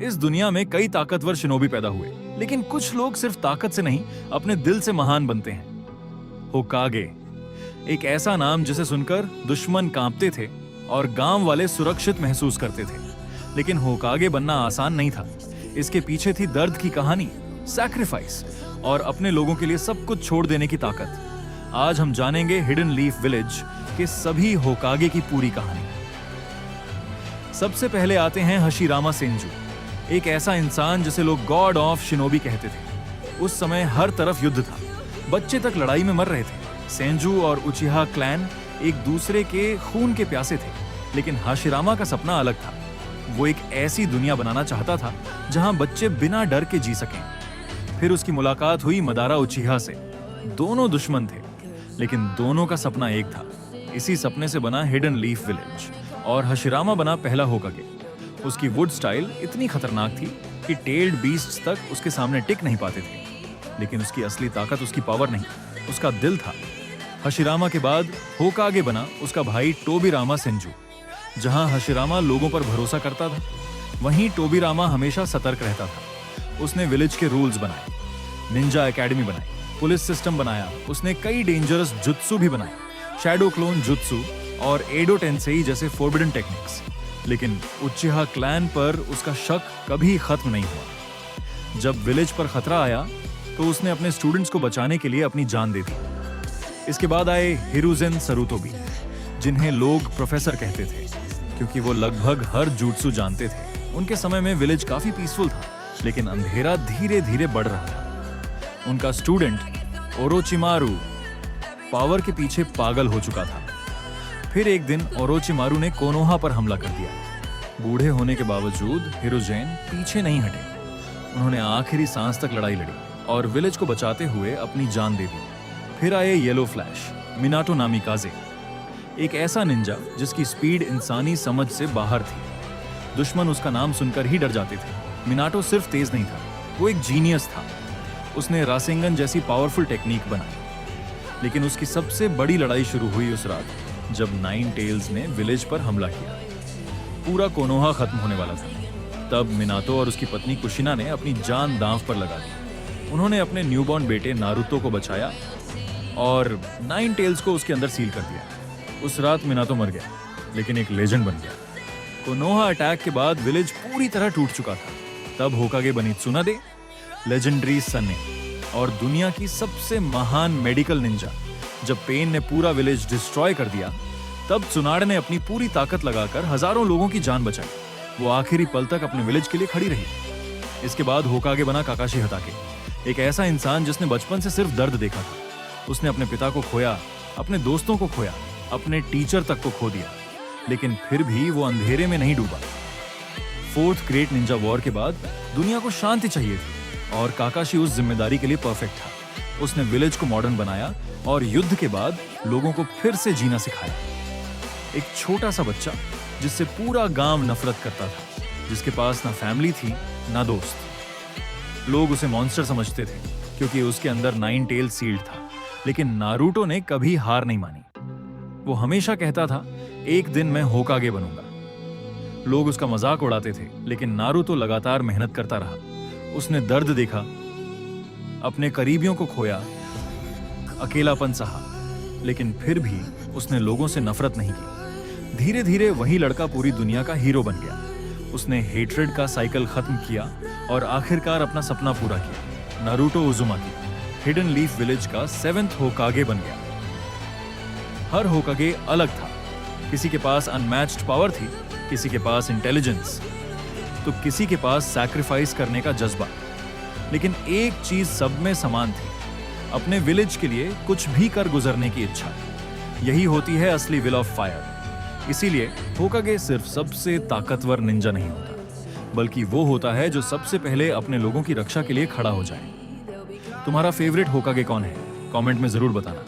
इस दुनिया में कई ताकतवर शिनोबी पैदा हुए, लेकिन कुछ लोग सिर्फ ताकत से नहीं, अपने दिल से महान बनते हैं। होकागे, एक ऐसा नाम जिसे सुनकर दुश्मन कांपते थे और गांव वाले सुरक्षित महसूस करते थे। लेकिन होकागे बनना आसान नहीं था। इसके पीछे थी दर्द की कहानी, सैक्रिफाइस और अपने लोगों के लिए सब कुछ छोड़ देने की ताकत। आज हम जानेंगे हिडन लीफ विलेज के सभी होकागे की पूरी कहानी। सबसे पहले आते हैं हशिरामा सेंजू, एक ऐसा इंसान जिसे लोग गॉड ऑफ शिनोबी कहते थे। उस समय हर तरफ युद्ध था, बच्चे तक लड़ाई में मर रहे थे। सेंजू और उचिहा क्लैन एक दूसरे के खून के प्यासे थे, लेकिन हशिरामा का सपना अलग था। वो एक ऐसी दुनिया बनाना चाहता था जहां बच्चे बिना डर के जी सकें। फिर उसकी मुलाकात हुई मदारा उचिहा से। दोनों दुश्मन थे, लेकिन दोनों का सपना एक था। इसी सपने से बना हिडन लीफ विलेज और हशिरामा बना पहला होकागे। उसकी वुड स्टाइल इतनी खतरनाक थी कि टेल्ड बीस्ट्स तक उसके सामने टिक नहीं पाते थे। लेकिन उसकी असली ताकत उसकी पावर नहीं, उसका दिल था। हशिरामा के बाद होकागे बना उसका भाई टोबिरामा सेंजू। जहां हशिरामा लोगों पर भरोसा करता था, वहीं टोबिरामा हमेशा सतर्क रहता था। उसने विलेज के रूल्स बनाए, निंजा एकेडमी बनाई, पुलिस सिस्टम बनाया। उसने कई डेंजरस जुत्सु भी बनाए, शैडो क्लोन जुत्सु और एडो टेंसेई जैसे फोरबिडन टेक्निक्स। लेकिन उचिहा क्लैन पर उसका शक कभी खत्म नहीं हुआ। जब विलेज पर खतरा आया तो उसने अपने स्टूडेंट्स को बचाने के लिए अपनी जान दे दी। इसके बाद आए हिरुजेन सरुतोबी, जिन्हें लोग प्रोफेसर कहते थे क्योंकि वो लगभग हर जुत्सु जानते थे। उनके समय में विलेज काफी पीसफुल था, लेकिन अंधेरा धीरे धीरे बढ़ रहा था। उनका स्टूडेंट ओरोचिमारू पावर के पीछे पागल हो चुका था। फिर एक दिन ओरोचिमारू ने कोनोहा पर हमला कर दिया। बूढ़े होने के बावजूद हिरुजेन पीछे नहीं हटे। उन्होंने आखिरी सांस तक लड़ाई लड़ी और विलेज को बचाते हुए अपनी जान दे दी। फिर आए येलो फ्लैश, मिनाटो नामिकाजे, एक ऐसा निंजा जिसकी स्पीड इंसानी समझ से बाहर थी। दुश्मन उसका नाम सुनकर ही डर जाते थे। मिनाटो सिर्फ तेज नहीं था, वो एक जीनियस था। उसने रासेंगन जैसी पावरफुल टेक्निक बनाई। लेकिन उसकी सबसे बड़ी लड़ाई शुरू हुई उस रात जब नाइन टेल्स ने विलेज पर हमला किया। पूरा कोनोहा खत्म होने वाला था। तब मिनातो और उसकी पत्नी कुशिना ने अपनी जान दांव पर लगा दी। उन्होंने अपने न्यूबॉर्न बेटे नारुतो को बचाया और नाइन टेल्स को उसके अंदर सील कर दिया। उस रात मिनातो मर गया, लेकिन एक लेजेंड बन गया। कोनोहा अटैक के बाद विलेज पूरी तरह टूट चुका था। तब होकागे बनी त्सुनादे, लेजेंडरी सने और दुनिया की सबसे महान मेडिकल निंजा। जब पेन ने पूरा विलेज डिस्ट्रॉय कर दिया, तब त्सुनाडे ने अपनी पूरी ताकत लगाकर हजारों लोगों की जान बचाई। वो आखिरी पल तक अपने विलेज के लिए खड़ी रही। इसके बाद होकागे बना काकाशी हताके, एक ऐसा इंसान जिसने बचपन से सिर्फ दर्द देखा था। उसने अपने पिता को खोया, अपने दोस्तों को खोया, अपने टीचर तक को खो दिया, लेकिन फिर भी वो अंधेरे में नहीं डूबा। फोर्थ ग्रेट निंजा वॉर के बाद दुनिया को शांति चाहिए थी और काकाशी उस जिम्मेदारी के लिए परफेक्ट था। उसने विलेज को मॉडर्न बनाया और युद्ध के बाद लोगों को फिर से जीना सिखाया। एक छोटा सा बच्चा जिससे पूरा गांव नफरत करता था, जिसके पास ना फैमिली थी ना दोस्त। लोग उसे मॉन्स्टर समझते थे क्योंकि उसके अंदर नाइन टेल सील्ड था। लेकिन नारुतो ने कभी हार नहीं मानी। वो हमेशा कहता था, एक दिन मैं होकागे बनूंगा। लोग उसका मजाक उड़ाते थे, लेकिन नारुतो लगातार मेहनत करता रहा। उसने दर्द देखा, अपने करीबियों को खोया, अकेलापन सहा, लेकिन फिर भी उसने लोगों से नफरत नहीं की। धीरे धीरे वही लड़का पूरी दुनिया का हीरो बन गया। उसने हेट्रेड का साइकिल खत्म किया और आखिरकार अपना सपना पूरा किया। नारुतो उजुमाकी हिडन लीफ विलेज का 7th होकागे बन गया। हर होकागे अलग था। किसी के पास अनमैच्ड पावर थी, किसी के पास इंटेलिजेंस, तो किसी के पास सैक्रिफाइस करने का जज्बा। लेकिन एक चीज सब में समान थी, अपने विलेज के लिए कुछ भी कर गुजरने की इच्छा। यही होती है असली विल ऑफ फायर। इसीलिए होकागे सिर्फ सबसे ताकतवर निंजा नहीं होता, बल्कि वो होता है जो सबसे पहले अपने लोगों की रक्षा के लिए खड़ा हो जाए। तुम्हारा फेवरेट होकागे कौन है? कमेंट में जरूर बताना।